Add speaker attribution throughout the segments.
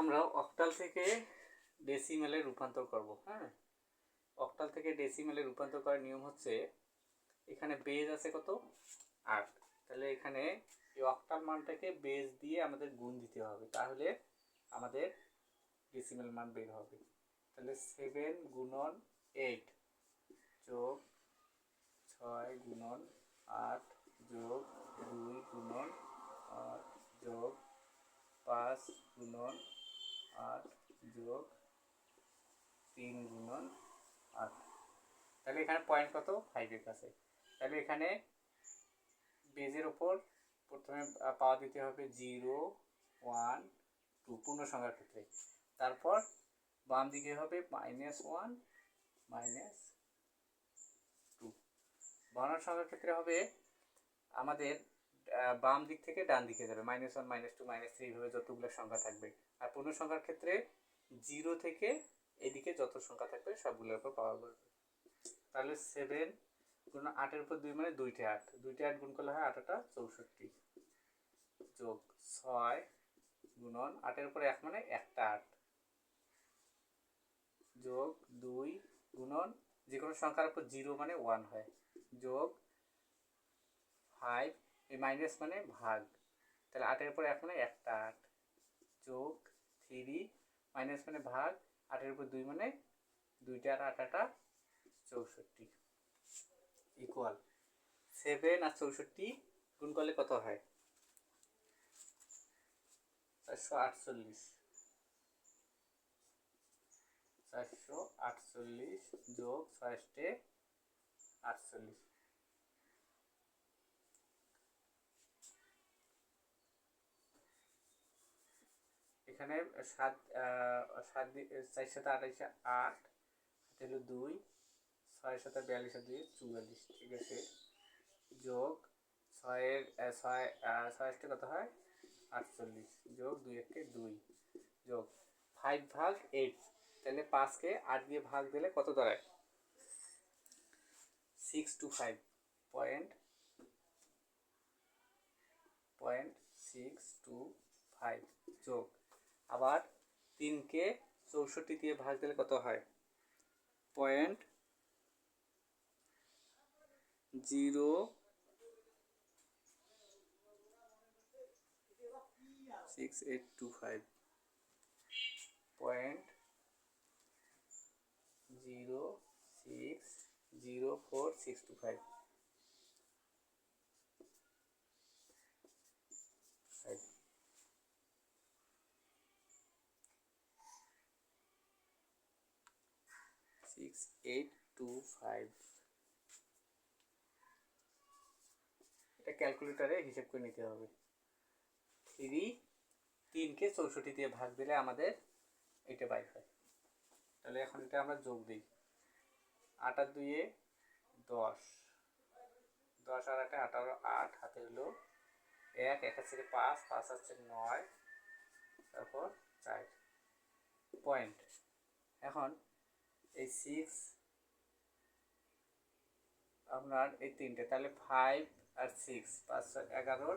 Speaker 1: আমরা অক্টাল থেকে ডেসিমেলে রূপান্তর করব। হ্যাঁ, অক্টাল থেকে ডেসিমেলে রূপান্তর করার নিয়ম হচ্ছে, এখানে বেজ আছে কত 8, তাহলে এখানে এই অক্টাল মানটাকে বেজ দিয়ে আমাদের গুণ দিতে হবে, তাহলে আমাদের ডেসিমেল মান বের হবে। তাহলে 7 গুণন 8 যোগ 6 গুণন 8 যোগ 2 গুণন 8 যোগ 5 গুণন 8 যোগ 3 গুণন 8। তাহলে এখানে পয়েন্ট কত 5 এর কাছে। তাহলে এখানে বেজের ওপর প্রথমে পাওয়া দিতে হবে 0 1 2 পূর্ণ সংখ্যার ক্ষেত্রে, তারপর বাম দিকে হবে -1 -2। বর্ণ সংখ্যার ক্ষেত্রে হবে আমাদের বাম দিক থেকে ডান দিকে যাবে, -1 -2 -3 এইভাবে যতগুলো সংখ্যা থাকবে। আর পূর্ণ সংখ্যার ক্ষেত্রে 0 থেকে এদিকে যত সংখ্যা থাকবে সবগুলোর উপর পাওয়া যাবে। তাহলে 7 গুণ 8 এর উপর 2 মানে 2টে 8, 2টে 8 গুণ করলে হয় 8 টা 64 যোগ 6 গুণন 8 এর উপর 1 মানে 1টা 8 যোগ 2 গুণন যে কোনো সংখ্যার উপর 0 মানে 1 হয় যোগ 5, এই মাইনাস মানে ভাগ, তাহলে 8 এর উপর 1 মানে 1টা 8 যোগ 3 মাইনাস মানে ভাগ, 8 এর উপর 2 মানে 2টে 8 8টা 64 ইকুয়াল 7 আর 64 গুণ করলে কত হয় 448 যোগ 6 48। এখানে 7 7 4 সাথে 28 8 হলো 2, 6 সাথে 42 আর 2 44, ঠিক আছে, যোগ 6 এর 6 6 কত হয় 48 যোগ 2 একে 2 যোগ 5 ভাগ 8, তাহলে 5 কে 8 দিয়ে ভাগ দিলে কত দাঁড়ায় 625 .625 যোগ আবার 3 কে 64 দিয়ে ভাগ দিলে কত হয় 0.6825 .0604625 6825। এটা ক্যালকুলেটরে হিসাব করে নিতে হবে। 3 কে 64 দিয়ে ভাগ দিলে আমাদের এটা বাইর হয়। তাহলে এখন এটা আমরা যোগ দিই, 8 আর 2 এ 10, 10 আর 8 18, 8 হাতে হলো 1, 1 আছে 5, 5 আছে 9, তারপর 4 পয়েন্ট। এখন এই 6 আপনার এই তিনটে, তাহলে 5 আর 6 5 11,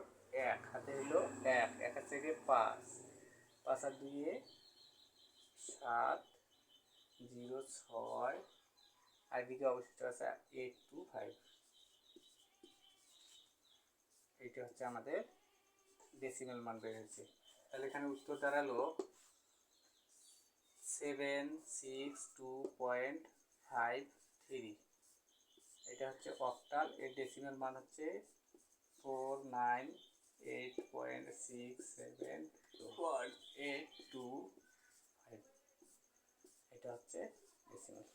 Speaker 1: 1 হাতে হলো 1, 1 আছে 5, 5 আর 2 এ 7, 0 6, আর এদিকে অবশিষ্ট আছে 825। এইটা হচ্ছে আমাদের ডেসিমেল মান বের হয়েছে। তাহলে এখানে উত্তর দাঁড়ালো 762.53। এটা হচ্ছে অক্টাল, এর ডেসিমেল মান হচ্ছে 498.67182। এটা হচ্ছে ডেসিমেল।